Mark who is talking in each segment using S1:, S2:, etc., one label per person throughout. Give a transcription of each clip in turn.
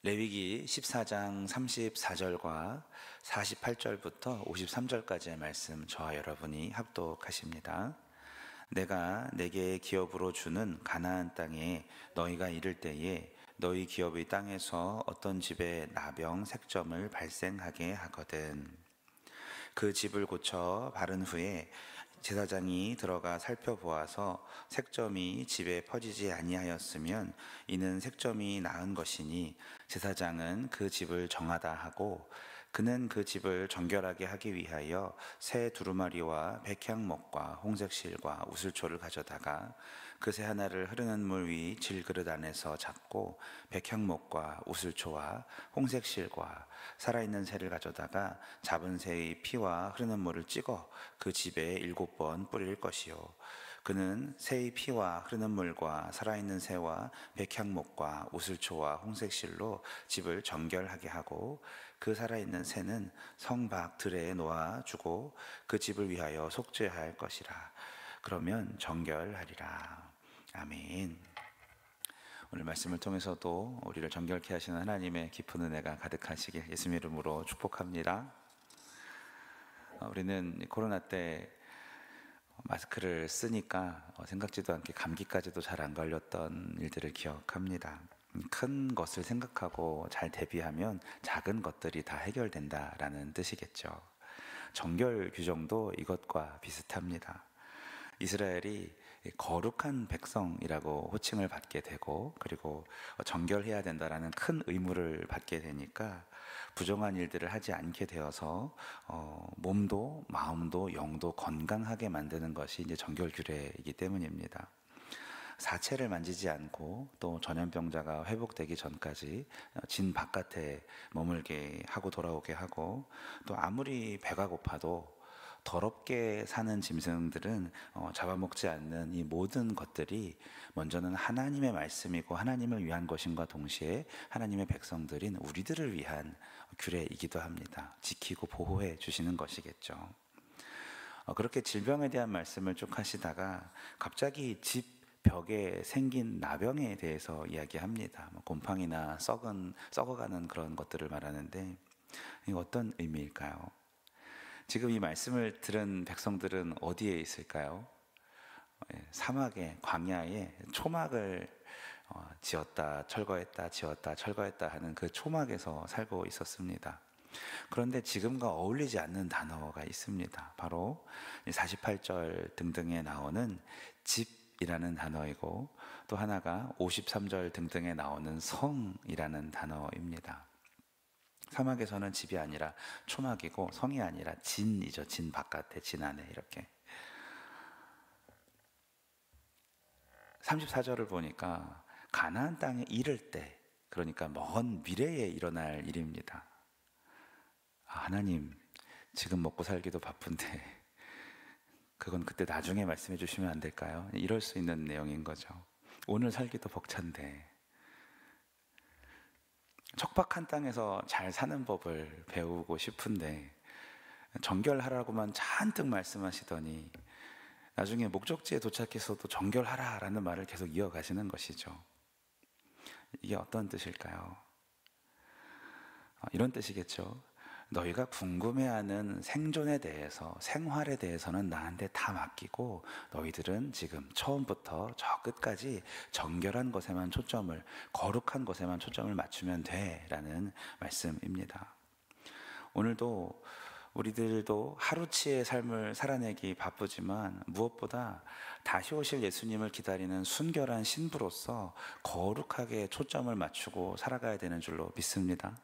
S1: 레위기 14장 34절과 48절부터 53절까지의 말씀 저와 여러분이 합독하십니다. 내가 내게 기업으로 주는 가나안 땅에 너희가 이를 때에 너희 기업의 땅에서 어떤 집에 나병 색점을 발생하게 하거든. 그 집을 고쳐 바른 후에 제사장이 들어가 살펴보아서 색점이 집에 퍼지지 아니하였으면 이는 색점이 나은 것이니 제사장은 그 집을 정하다 하고, 그는 그 집을 정결하게 하기 위하여 새 두루마리와 백향목과 홍색실과 우슬초를 가져다가 그 새 하나를 흐르는 물 위 질그릇 안에서 잡고, 백향목과 우슬초와 홍색실과 살아있는 새를 가져다가 잡은 새의 피와 흐르는 물을 찍어 그 집에 7번 뿌릴 것이요, 그는 새의 피와 흐르는 물과 살아있는 새와 백향목과 우슬초와 홍색실로 집을 정결하게 하고, 그 살아있는 새는 성 밖 들에 놓아주고 그 집을 위하여 속죄할 것이라. 그러면 정결하리라. 아멘. 오늘 말씀을 통해서도 우리를 정결케 하시는 하나님의 깊은 은혜가 가득하시길 예수님 이름으로 축복합니다. 우리는 코로나 때 마스크를 쓰니까 생각지도 않게 감기까지도 잘 안 걸렸던 일들을 기억합니다. 큰 것을 생각하고 잘 대비하면 작은 것들이 다 해결된다라는 뜻이겠죠. 정결 규정도 이것과 비슷합니다. 이스라엘이 거룩한 백성이라고 호칭을 받게 되고, 그리고 정결해야 된다라는 큰 의무를 받게 되니까 부정한 일들을 하지 않게 되어서 몸도 마음도 영도 건강하게 만드는 것이 이제 정결 규례이기 때문입니다. 사체를 만지지 않고 또 전염병자가 회복되기 전까지 진 바깥에 머물게 하고 돌아오게 하고, 또 아무리 배가 고파도 더럽게 사는 짐승들은 잡아먹지 않는 이 모든 것들이 먼저는 하나님의 말씀이고 하나님을 위한 것임과 동시에 하나님의 백성들인 우리들을 위한 규례이기도 합니다. 지키고 보호해 주시는 것이겠죠. 그렇게 질병에 대한 말씀을 쭉 하시다가 갑자기 집 벽에 생긴 나병에 대해서 이야기합니다. 곰팡이나 썩어가는 그런 것들을 말하는데, 이게 어떤 의미일까요? 지금 이 말씀을 들은 백성들은 어디에 있을까요? 사막에, 광야에 초막을 지었다 철거했다 지었다 철거했다 하는 그 초막에서 살고 있었습니다. 그런데 지금과 어울리지 않는 단어가 있습니다. 바로 48절 등등에 나오는 집이라는 단어이고, 또 하나가 53절 등등에 나오는 성이라는 단어입니다. 사막에서는 집이 아니라 초막이고, 성이 아니라 진이죠. 진 바깥에, 진 안에. 이렇게 34절을 보니까 가나안 땅에 이를 때, 그러니까 먼 미래에 일어날 일입니다. 하나님, 지금 먹고 살기도 바쁜데 그건 그때 나중에 말씀해 주시면 안 될까요? 이럴 수 있는 내용인 거죠. 오늘 살기도 벅찬데. 척박한 땅에서 잘 사는 법을 배우고 싶은데 정결하라고만 잔뜩 말씀하시더니 나중에 목적지에 도착해서도 정결하라라는 말을 계속 이어가시는 것이죠. 이게 어떤 뜻일까요? 이런 뜻이겠죠. 너희가 궁금해하는 생존에 대해서, 생활에 대해서는 나한테 다 맡기고 너희들은 지금 처음부터 저 끝까지 정결한 것에만 초점을, 거룩한 것에만 초점을 맞추면 돼 라는 말씀입니다. 오늘도 우리들도 하루치의 삶을 살아내기 바쁘지만 무엇보다 다시 오실 예수님을 기다리는 순결한 신부로서 거룩하게 초점을 맞추고 살아가야 되는 줄로 믿습니다.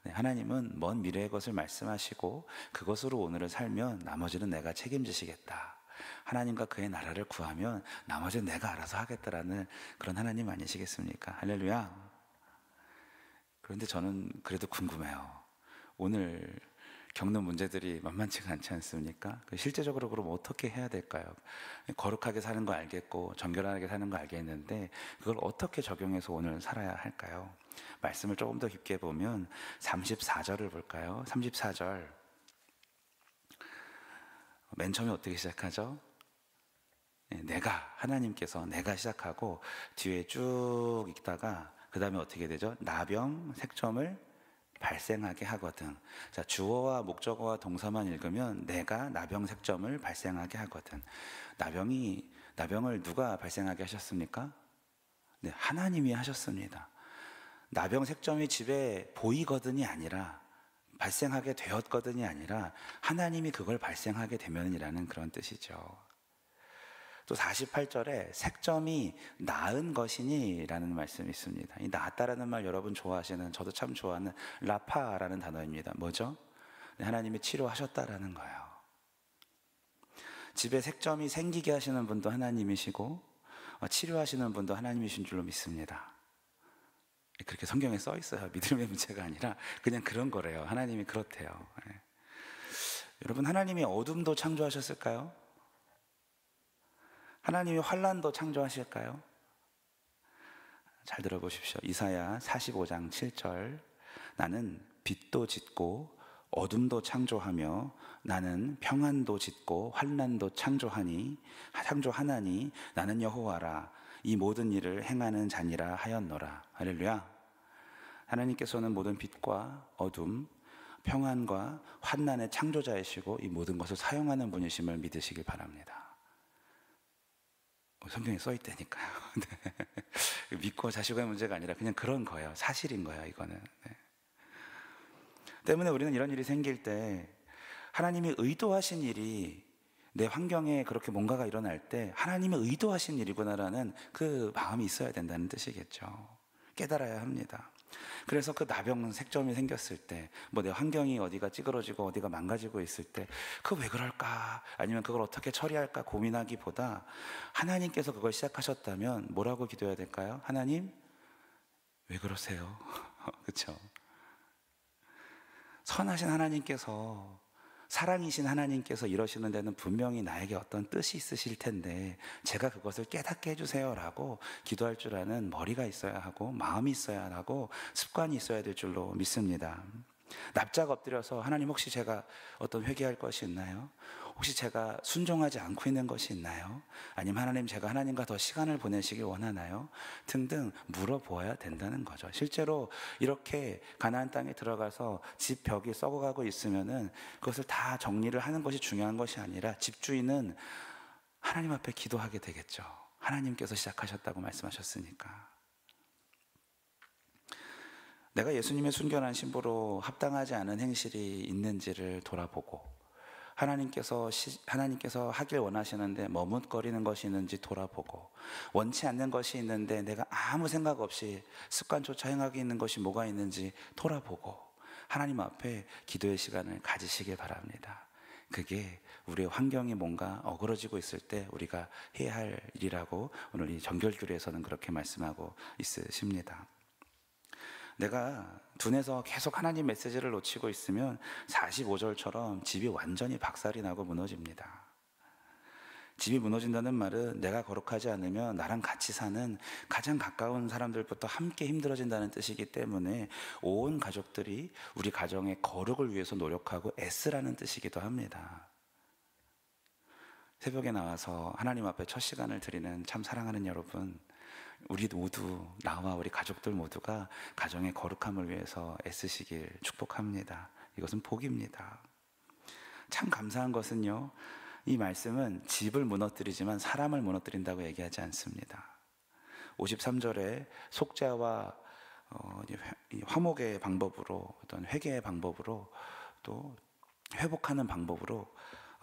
S1: 하나님은 먼 미래의 것을 말씀하시고 그것으로 오늘을 살면 나머지는 내가 책임지시겠다, 하나님과 그의 나라를 구하면 나머지는 내가 알아서 하겠다라는 그런 하나님 아니시겠습니까? 할렐루야. 그런데 저는 그래도 궁금해요. 오늘 겪는 문제들이 만만치가 않지 않습니까? 실제적으로 그럼 어떻게 해야 될까요? 거룩하게 사는 거 알겠고 정결하게 사는 거 알겠는데 그걸 어떻게 적용해서 오늘 살아야 할까요? 말씀을 조금 더 깊게 보면 34절을 볼까요? 34절 맨 처음에 어떻게 시작하죠? 하나님께서 내가 시작하고 뒤에 쭉 읽다가 그 다음에 어떻게 되죠? 나병, 색점을 발생하게 하거든. 자, 주어와 목적어와 동사만 읽으면 내가 나병, 색점을 발생하게 하거든. 나병을 누가 발생하게 하셨습니까? 네, 하나님이 하셨습니다. 나병, 색점이 집에 보이거든이 아니라, 발생하게 되었거든이 아니라 하나님이 그걸 발생하게 되면이라는 그런 뜻이죠. 또 48절에 색점이 나은 것이니 라는 말씀이 있습니다. 이 나았다라는 말 여러분 좋아하시는, 저도 참 좋아하는 라파라는 단어입니다. 뭐죠? 네, 하나님이 치료하셨다라는 거예요. 집에 색점이 생기게 하시는 분도 하나님이시고 치료하시는 분도 하나님이신 줄로 믿습니다. 그렇게 성경에 써 있어요. 믿음의 문제가 아니라 그냥 그런 거래요. 하나님이 그렇대요. 네. 여러분, 하나님이 어둠도 창조하셨을까요? 하나님이 환난도 창조하실까요? 잘 들어보십시오. 이사야 45장 7절. 나는 빛도 짓고 어둠도 창조하며 나는 평안도 짓고 환난도 창조하나니 나는 여호와라. 이 모든 일을 행하는 자니라 하였노라. 할렐루야. 하나님께서는 모든 빛과 어둠, 평안과 환난의 창조자이시고 이 모든 것을 사용하는 분이심을 믿으시길 바랍니다. 성경에 써 있다니까요. 네. 믿고 자식의 문제가 아니라 그냥 그런 거예요. 사실인 거예요, 이거는. 네. 때문에 우리는 이런 일이 생길 때 하나님이 의도하신 일이 내 환경에 그렇게 뭔가가 일어날 때 하나님이 의도하신 일이구나라는 그 마음이 있어야 된다는 뜻이겠죠. 깨달아야 합니다. 그래서 그 나병 색점이 생겼을 때, 뭐 내 환경이 어디가 찌그러지고 어디가 망가지고 있을 때, 그거 왜 그럴까? 아니면 그걸 어떻게 처리할까 고민하기보다 하나님께서 그걸 시작하셨다면 뭐라고 기도해야 될까요? 하나님, 왜 그러세요? 그렇죠? 선하신 하나님께서, 사랑이신 하나님께서 이러시는 데는 분명히 나에게 어떤 뜻이 있으실 텐데 제가 그것을 깨닫게 해주세요라고 기도할 줄 아는 머리가 있어야 하고 마음이 있어야 하고 습관이 있어야 될 줄로 믿습니다. 납작 엎드려서 하나님, 혹시 제가 어떤 회개할 것이 있나요? 혹시 제가 순종하지 않고 있는 것이 있나요? 아니면 하나님, 제가 하나님과 더 시간을 보내시길 원하나요? 등등 물어보아야 된다는 거죠. 실제로 이렇게 가나안 땅에 들어가서 집 벽이 썩어가고 있으면은 그것을 다 정리를 하는 것이 중요한 것이 아니라 집주인은 하나님 앞에 기도하게 되겠죠. 하나님께서 시작하셨다고 말씀하셨으니까. 내가 예수님의 순결한 신부로 합당하지 않은 행실이 있는지를 돌아보고 하나님께서 하길 원하시는데 머뭇거리는 것이 있는지 돌아보고 원치 않는 것이 있는데 내가 아무 생각 없이 습관조차 행하고 있는 것이 뭐가 있는지 돌아보고 하나님 앞에 기도의 시간을 가지시길 바랍니다. 그게 우리의 환경이 뭔가 어그러지고 있을 때 우리가 해야 할 일이라고 오늘 이 정결교리에서는 그렇게 말씀하고 있으십니다. 내가 둔해서 계속 하나님 메시지를 놓치고 있으면 45절처럼 집이 완전히 박살이 나고 무너집니다. 집이 무너진다는 말은 내가 거룩하지 않으면 나랑 같이 사는 가장 가까운 사람들부터 함께 힘들어진다는 뜻이기 때문에 온 가족들이 우리 가정의 거룩을 위해서 노력하고 애쓰라는 뜻이기도 합니다. 새벽에 나와서 하나님 앞에 첫 시간을 드리는 참 사랑하는 여러분, 우리 모두, 나와 우리 가족들 모두가 가정의 거룩함을 위해서 애쓰시길 축복합니다. 이것은 복입니다. 참 감사한 것은요, 이 말씀은 집을 무너뜨리지만 사람을 무너뜨린다고 얘기하지 않습니다. 53절에 속죄와 화목의 방법으로, 어떤 회개의 방법으로, 또 회복하는 방법으로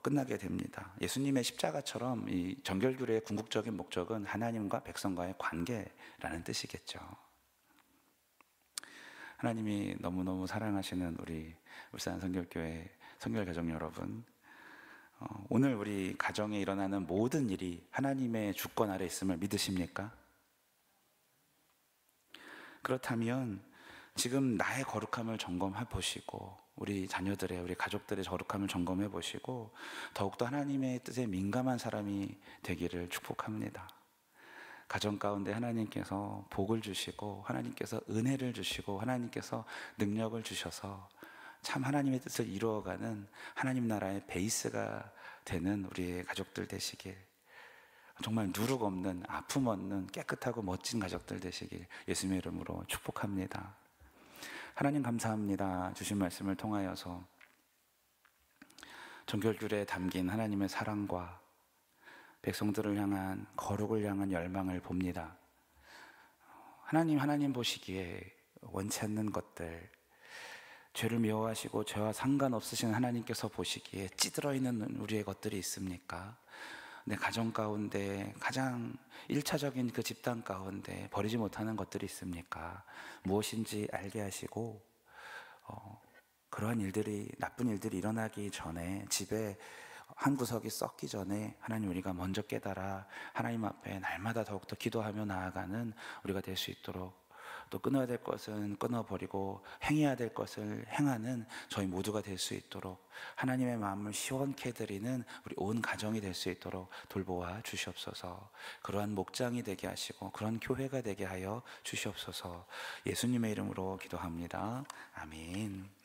S1: 끝나게 됩니다. 예수님의 십자가처럼 이 정결교리의 궁극적인 목적은 하나님과 백성과의 관계라는 뜻이겠죠. 하나님이 너무너무 사랑하시는 우리 울산 성결교회 성결가족 여러분, 오늘 우리 가정에 일어나는 모든 일이 하나님의 주권 아래 있음을 믿으십니까? 그렇다면 지금 나의 거룩함을 점검해 보시고 우리 자녀들의, 우리 가족들의 거룩함을 점검해 보시고 더욱더 하나님의 뜻에 민감한 사람이 되기를 축복합니다. 가정 가운데 하나님께서 복을 주시고 하나님께서 은혜를 주시고 하나님께서 능력을 주셔서 참 하나님의 뜻을 이루어가는 하나님 나라의 베이스가 되는 우리의 가족들 되시길, 정말 누룩 없는, 아픔 없는 깨끗하고 멋진 가족들 되시길 예수님의 이름으로 축복합니다. 하나님 감사합니다. 주신 말씀을 통하여서 정결줄에 담긴 하나님의 사랑과 백성들을 향한, 거룩을 향한 열망을 봅니다. 하나님 보시기에 원치 않는 것들, 죄를 미워하시고 죄와 상관없으신 하나님께서 보시기에 찌들어 있는 우리의 것들이 있습니까? 내 가정 가운데 가장 1차적인 그 집단 가운데 버리지 못하는 것들이 있습니까? 무엇인지 알게 하시고 그러한 일들이, 나쁜 일들이 일어나기 전에, 집에 한 구석이 썩기 전에 하나님, 우리가 먼저 깨달아 하나님 앞에 날마다 더욱더 기도하며 나아가는 우리가 될 수 있도록, 또 끊어야 될 것은 끊어버리고 행해야 될 것을 행하는 저희 모두가 될 수 있도록, 하나님의 마음을 시원케 해드리는 우리 온 가정이 될 수 있도록 돌보아 주시옵소서. 그러한 목장이 되게 하시고 그런 교회가 되게 하여 주시옵소서. 예수님의 이름으로 기도합니다. 아멘.